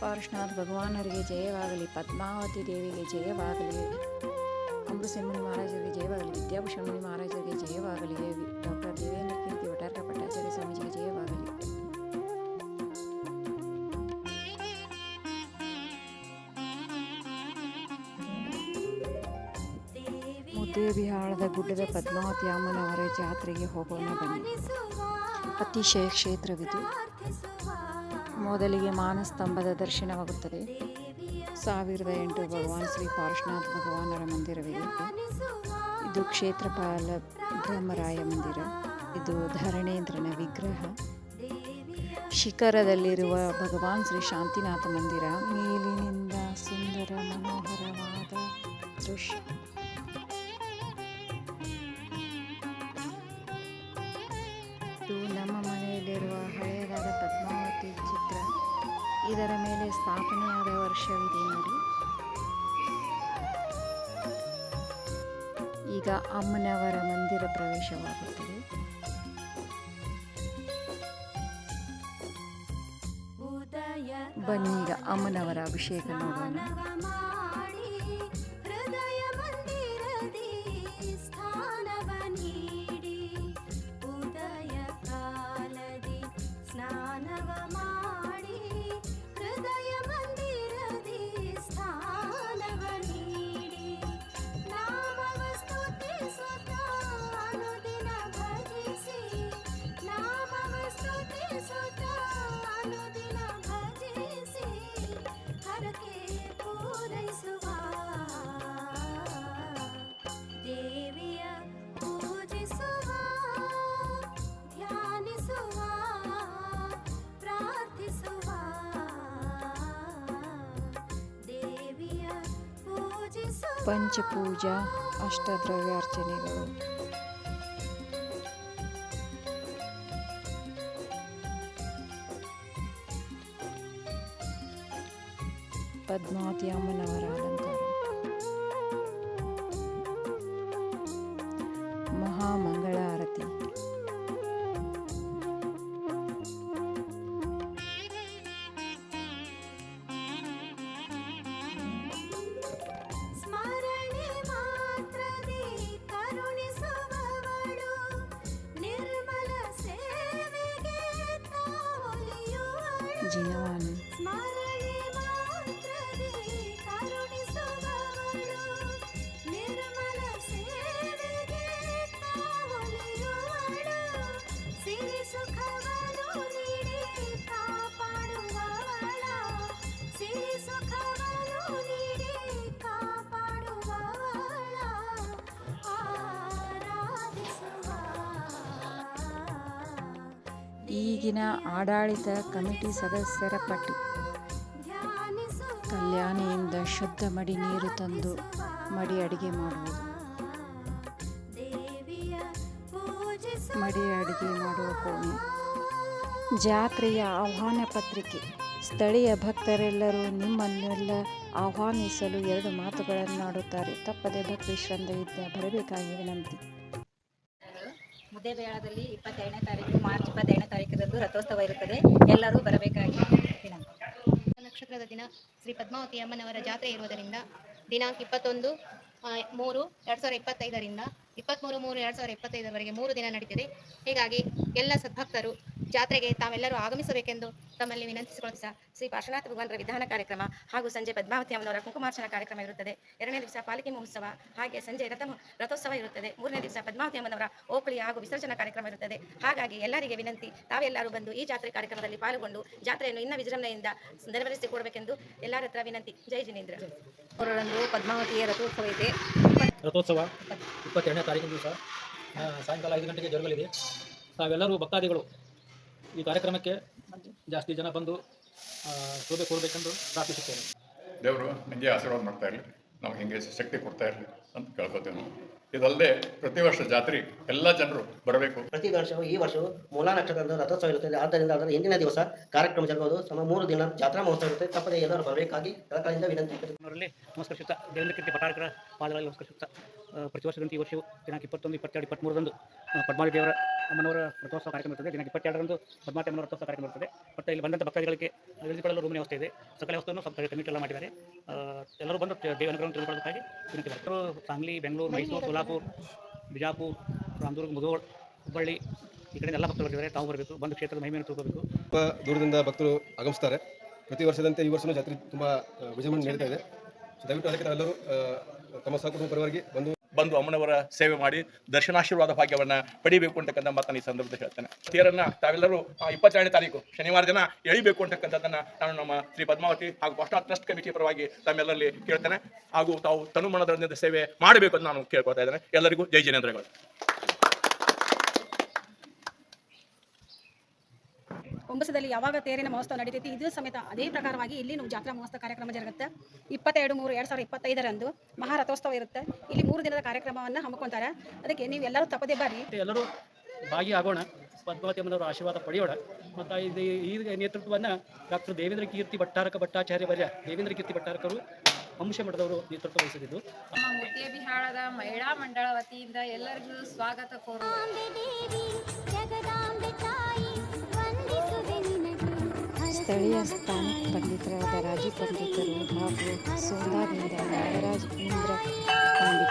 ಪಾರ್ಶ್ವನಾಥ ಭಗವಾನರಿಗೆ ಜಯವಾಗಲಿ, ಪದ್ಮಾವತಿ ದೇವಿಗೆ ಜಯವಾಗಲಿ, ಅಮೃತಸಿಂಹ ಮಹಾರಾಜರಿಗೆ ಜಯವಾಗಲಿ, ವಿದ್ಯಾಭೂಷಣ ಮುನಿ ಮಹಾರಾಜರಿಗೆ ಜಯವಾಗಲಿ, ಡಾಕ್ಟರ್ ದೇವೇಂದ್ರ ಕೀರ್ತಿ ಭಟ್ಟಾರಕ ಪಟ್ಟಾಚಾರ್ಯ ಸ್ವಾಮೀಜಿಗೆ ಜಯವಾಗಲಿ. ಮುದ್ದೇಬಿಹಾಳದ ಗುಡ್ಡದ ಪದ್ಮಾವತಿ ಅಮ್ಮನವರ ಜಾತ್ರೆಗೆ ಹೋಗೋಣ ಬನ್ನಿ. ಅತಿಶಯ ಕ್ಷೇತ್ರವಿದು. ಮೊದಲಿಗೆ ಮಾನಸ್ತಂಭದ ದರ್ಶನವಾಗುತ್ತದೆ. 1008 ಭಗವಾನ್ ಶ್ರೀ ಪಾರ್ಶ್ವನಾಥ ಭಗವಾನರ ಮಂದಿರವಿದೆ. ಇದು ಕ್ಷೇತ್ರಪಾಲ ಬ್ರಹ್ಮರಾಯ ಮಂದಿರ. ಇದು ಧರಣೇಂದ್ರನ ವಿಗ್ರಹ. ಶಿಖರದಲ್ಲಿರುವ ಭಗವಾನ್ ಶ್ರೀ ಶಾಂತಿನಾಥ ಮಂದಿರ. ಮೇಲಿನಿಂದ ಸುಂದರ ಮನೋಹರವಾದ ದೃಶ್ಯ. ಇದು ನಮ್ಮ ಮನೆಯಲ್ಲಿರುವ ಹಳೆಯದಾದ ಪದ್ಮಾವತಿ ಚಿತ್ರ. ಇದರ ಮೇಲೆ ಸ್ಥಾಪನೆಯಾದ ವರ್ಷವಿದೆ ನೋಡಿ. ಈಗ ಅಮ್ಮನವರ ಮಂದಿರ ಪ್ರವೇಶವಾಗುತ್ತದೆ. ಬನ್ನಿ ಈಗ ಅಮ್ಮನವರ ಅಭಿಷೇಕ ನೋಡೋಣ. ಪಂಚಪೂಜಾ ಅಷ್ಟದ್ರವ್ಯಾರ್ಚನೆಗಳು. ಪದ್ಮಾವತಿ ಅಮ್ಮನವರ ಅಲಂಕಾರ. ಮಹಾಮಂಗಳ ಆರತಿ. ಜಿನವಾನಿ. ಈಗಿನ ಆಡಳಿತ ಕಮಿಟಿ ಸದಸ್ಯರ ಪಟ್ಟಿ. ಕಲ್ಯಾಣಿಯಿಂದ ಶುದ್ಧ ಮಡಿ ನೀರು ತಂದು ಮಡಿ ಅಡಿಗೆ ಮಾಡುವುದು. ಮಡಿ ಅಡಿಗೆ ಮಾಡುವ ಕೋಣೆ. ಜಾತ್ರೆಯ ಆಹ್ವಾನ ಪತ್ರಿಕೆ. ಸ್ಥಳೀಯ ಭಕ್ತರೆಲ್ಲರೂ ನಿಮ್ಮನ್ನೆಲ್ಲ ಆಹ್ವಾನಿಸಲು 2 ಮಾತುಗಳನ್ನಾಡುತ್ತಾರೆ. ತಪ್ಪದೆ ಭಕ್ತಿ ಶ್ರದ್ಧೆಯಿಂದ ಬರಬೇಕಾಗಿ ವಿನಂತಿ. ಮುದ್ದೇಬಿಹಾಳದಲ್ಲಿ 22ನೇ ತಾರೀಕು ಮಾರ್ಚ್ 22ನೇ ತಾರೀಕದಂದು ರಥೋತ್ಸವ ಇರುತ್ತದೆ. ಎಲ್ಲರೂ ಬರಬೇಕಾಗಿ ವಿನಂತಿ. ನಕ್ಷತ್ರದ ದಿನ ಶ್ರೀ ಪದ್ಮಾವತಿ ಅಮ್ಮನವರ ಜಾತ್ರೆ ಇರುವುದರಿಂದ ದಿನಾಂಕ 21/3/2025ರಿಂದ 23/3/2025ವರೆಗೆ 3 ದಿನ ನಡೀತಿದೆ. ಹೀಗಾಗಿ ಎಲ್ಲ ಸದ್ಭಕ್ತರು ಜಾತ್ರೆಗೆ ತಾವೆಲ್ಲರೂ ಆಗಮಿಸಬೇಕೆಂದು ತಮ್ಮಲ್ಲಿ ವಿನಂತಿಸಿಕೊಳ್ಳುತ್ತಾ ಶ್ರೀ ಪಾರ್ಶ್ವನಾಥ ಭಗವಾನರ ವಿಧಾನ ಕಾರ್ಯಕ್ರಮ ಹಾಗೂ ಸಂಜೆ ಪದ್ಮಾವತಿ ಅಮ್ಮನವರ ಕುಂಕುಮಾರ್ಚನ ಕಾರ್ಯಕ್ರಮ ಇರುತ್ತದೆ. 2ನೇ ದಿವಸ ಪಾಲಿಕೆ ಮಹೋತ್ಸವ, ಹಾಗೆ ಸಂಜೆ ರಥೋತ್ಸವ ಇರುತ್ತದೆ. 3ನೇ ದಿವಸ ಪದ್ಮಾವತಿ ಅಮ್ಮನವರ ಓಕುಳಿ ಹಾಗೂ ವಿಸರ್ಜನಾ ಕಾರ್ಯಕ್ರಮ ಇರುತ್ತದೆ. ಹಾಗಾಗಿ ಎಲ್ಲರಿಗೆ ವಿನಂತಿ, ತಾವೆಲ್ಲರೂ ಬಂದು ಈ ಜಾತ್ರೆ ಕಾರ್ಯಕ್ರಮದಲ್ಲಿ ಪಾಲ್ಗೊಂಡು ಜಾತ್ರೆಯನ್ನು ಇನ್ನೂ ವಿಜೃಂಭಣೆಯಿಂದ ನೆರವೇರಿಸಿಕೊಡಬೇಕೆಂದು ಎಲ್ಲರ ಹತ್ರ ವಿನಂತಿ. ಜೈ ಜಿನೇಂದ್ರ. ಅವರೊಂದು ಪದ್ಮಾವತಿಯ ರಥೋತ್ಸವ ಇದೆ. ರಥೋತ್ಸವ 22ನೇ ತಾರೀಕಿನ ದಿವಸ ಸಾಯಂಕಾಲ 5 ಗಂಟೆಗೆ ಜರುಗಲಿದೆ. ತಾವೆಲ್ಲರೂ ಭಕ್ತಾದಿಗಳು ಈ ಕಾರ್ಯಕ್ರಮಕ್ಕೆ ಜಾಸ್ತಿ ಜನ ಬಂದು ಶೋಭೆ ಕೊಡಬೇಕೆಂದು ಪ್ರಾರ್ಥಿಸುತ್ತೇನೆ. ದೇವರು ನಿಮಗೆ ಆಶೀರ್ವಾದ ಮಾಡ್ತಾ ಇರಲಿ, ನಮ್ಗೆ ಹಿಂಗೆ ಶಕ್ತಿ ಕೊಡ್ತಾ ಇರಲಿ ಅಂತ ಕೇಳ್ಕೊತೇವೆ ನಾವು. ಇದಲ್ಲದೆ ಪ್ರತಿ ವರ್ಷ ಜಾತ್ರೆ ಎಲ್ಲ ಜನರು ಬರಬೇಕು. ಪ್ರತಿ ವರ್ಷವೂ ಈ ವರ್ಷವೂ ಮೂಲಾ ನಕ್ಷತ್ರದ ರಥೋತ್ಸವ ಇರುತ್ತದೆ. ಆದ್ದರಿಂದ ಅದರ ಹಿಂದಿನ ದಿವಸ ಕಾರ್ಯಕ್ರಮ ಜರುಗುವುದು. 3 ದಿನ ಜಾತ್ರಾ ಮಹೋತ್ಸವ ಇರುತ್ತೆ. ತಪ್ಪದೆ ಎಲ್ಲರೂ ಬರಬೇಕಾಗಿ ಕಳಕಳಿಯಿಂದ ವಿನಂತಿ. ನಮಸ್ಕರಿಸುತ್ತಾ ದೇವೇಂದ್ರ ಕೀರ್ತಿ ಭಟ್ಟಾರಕರ ಪಾದಗಳಲ್ಲಿ ನಮಸ್ಕರಿಸುತ್ತಾ ಪ್ರತಿ ವರ್ಷದಂತೆ ಈ ವರ್ಷವು ದಿನಾಂಕ 21, 22, 23ರಂದು ಪದ್ಮಾವತಿ ದೇವರ ಅಮ್ಮನವರ ರಥೋತ್ಸವ ಕಾರ್ಯಕ್ರಮ ಇರುತ್ತದೆ. ದಿನಾಂಕ 22ರಂದು ಪದ್ಮಾವತಿ ಅಮ್ಮನವರ ರಥೋತ್ಸವ ಕಾರ್ಯಕ್ರಮ ಇರುತ್ತದೆ. ಮತ್ತು ಇಲ್ಲಿ ಬಂದಂಥ ಭಕ್ತಾದಿಗಳಿಗೆ ಇಳಿದುಕೊಳ್ಳಲು ರೂಮಿನ ವ್ಯವಸ್ಥೆ ಇದೆ. ಸಕಲ ವ್ಯವಸ್ಥೆಯನ್ನು ಸ್ವಲ್ಪ ಕಮಿಟಿ ಎಲ್ಲ ಮಾಡಿದ್ದಾರೆ. ಎಲ್ಲರೂ ಬಂದು ದೇವನಗರವನ್ನು ತಿಳಿದುಕೊಳ್ಳೋದಕ್ಕಾಗಿ ವಿನಂತಿ ಮಾಡ್ತಾರೆ. ಸಾಂಗ್ಲಿ, ಬೆಂಗಳೂರು, ಮೈಸೂರು, ಸೋಲಾಪುರ, ಬಿಜಾಪುರ, ರಾಮದುರ್ಗ, ಮುಧೋಳ, ಹುಬ್ಬಳ್ಳಿ ಈ ಕಡೆ ಎಲ್ಲ ಭಕ್ತರು ಬರ್ತಿದ್ದಾರೆ. ತಾವು ಬರಬೇಕು, ಬಂದು ಕ್ಷೇತ್ರದ ಮಹಿಮೆಯನ್ನು ತಿಳ್ಕೋಬೇಕು. ತುಂಬ ದೂರದಿಂದ ಭಕ್ತರು ಆಗಮಿಸ್ತಾರೆ. ಪ್ರತಿ ವರ್ಷದಂತೆ ಈ ವರ್ಷವೂ ಜಾತ್ರೆ ತುಂಬ ವಿಜೃಂಭಣೆ ನಡೀತಾ ಇದೆ. ದಯವಿಟ್ಟು ಅದಕ್ಕೆ ತಾವೆಲ್ಲರೂ ತಮ್ಮ ಸಹಕುಟುಂಬ ಪರವಾಗಿ ಬಂದು ಅಮ್ಮನವರ ಸೇವೆ ಮಾಡಿ ದರ್ಶನಾಶೀರ್ವಾದ ಭಾಗ್ಯವನ್ನು ಪಡಿಬೇಕು ಅಂತಕ್ಕಂಥ ಮಾತನ್ನು ಈ ಸಂದರ್ಭದಲ್ಲಿ ಹೇಳ್ತೇನೆ. ತೇರನ್ನು ತಾವೆಲ್ಲರೂ 22ನೇ ತಾರೀಕು ಶನಿವಾರ ದಿನ ಎಳಿಬೇಕು ಅಂತಕ್ಕಂಥದ್ದನ್ನು ನಾನು ನಮ್ಮ ಶ್ರೀ ಪದ್ಮಾವತಿ ಹಾಗೂ ಪಾಸ್ಟಾ ಟ್ರಸ್ಟ್ ಕಮಿಟಿ ಪರವಾಗಿ ತಮ್ಮೆಲ್ಲರಲ್ಲಿ ಕೇಳ್ತೇನೆ. ಹಾಗೂ ತಾವು ತನುಮನದಿಂದ ಸೇವೆ ಮಾಡಬೇಕು ಅಂತ ನಾನು ಕೇಳ್ಕೊಳ್ತಾ ಇದ್ದೇನೆ. ಎಲ್ಲರಿಗೂ ಜೈ ಜಿನೇಂದ್ರಗಳು. ಕುಂಬಸದಲ್ಲಿ ಯಾವಾಗ ತೇರಿನ ಮಹೋತ್ಸವ ನಡೀತೈತಿ ಇದು ಸಮೇತ ಅದೇ ಪ್ರಕಾರವಾಗಿ ಇಲ್ಲಿ ನಾವು ಜಾತ್ರಾ ಮಹೋತ್ಸವ ಕಾರ್ಯಕ್ರಮ ಜರುಗುತ್ತೆ. 22/3/2025 ಮಹಾರಥೋತ್ಸವ ಇರುತ್ತೆ. ಇಲ್ಲಿ 3 ದಿನದ ಕಾರ್ಯಕ್ರಮವನ್ನು ಹಮ್ಮಿಕೊಂತಾರೆ. ಅದಕ್ಕೆ ನೀವು ಎಲ್ಲರೂ ತಪ್ಪದೇ ಬರ್ರಿ, ಎಲ್ಲರೂ ಭಾಗಿಯಾಗೋಣ, ಪದ್ಮಾವತಿ ಅಮ್ಮನವರ ಆಶೀರ್ವಾದ ಪಡೆಯೋಣ. ಮತ್ತು ಈ ನೇತೃತ್ವವನ್ನು ಡಾಕ್ಟರ್ ದೇವೇಂದ್ರ ಕೀರ್ತಿ ಭಟ್ಟಾಚಾರ್ಯ ವರ್ಯ ದೇವೇಂದ್ರ ಕೀರ್ತಿ ಭಟ್ಟಾರಕರು ಅಂಶ ಮಠದವರು ನೇತೃತ್ವ ವಹಿಸಿದ್ದು. ನಮ್ಮ ಮುದ್ದೇಬಿಹಾಳದ ಮಹಿಳಾ ಮಂಡಳ ವತಿಯಿಂದ ಎಲ್ಲರಿಗೂ ಸ್ವಾಗತ ಕೋರುವ ಸ್ಥಳೀಯ ಸ್ಥಾನಿಕ ಪಂಡಿತರಾದ ರಾಜು ಪಂಡಿತರು ಹಾಗೂ ಸೋಂದಾದಿಂದ ನಾಗರಾಜ್ ಇಂದ್ರ ಪಂಡಿತರು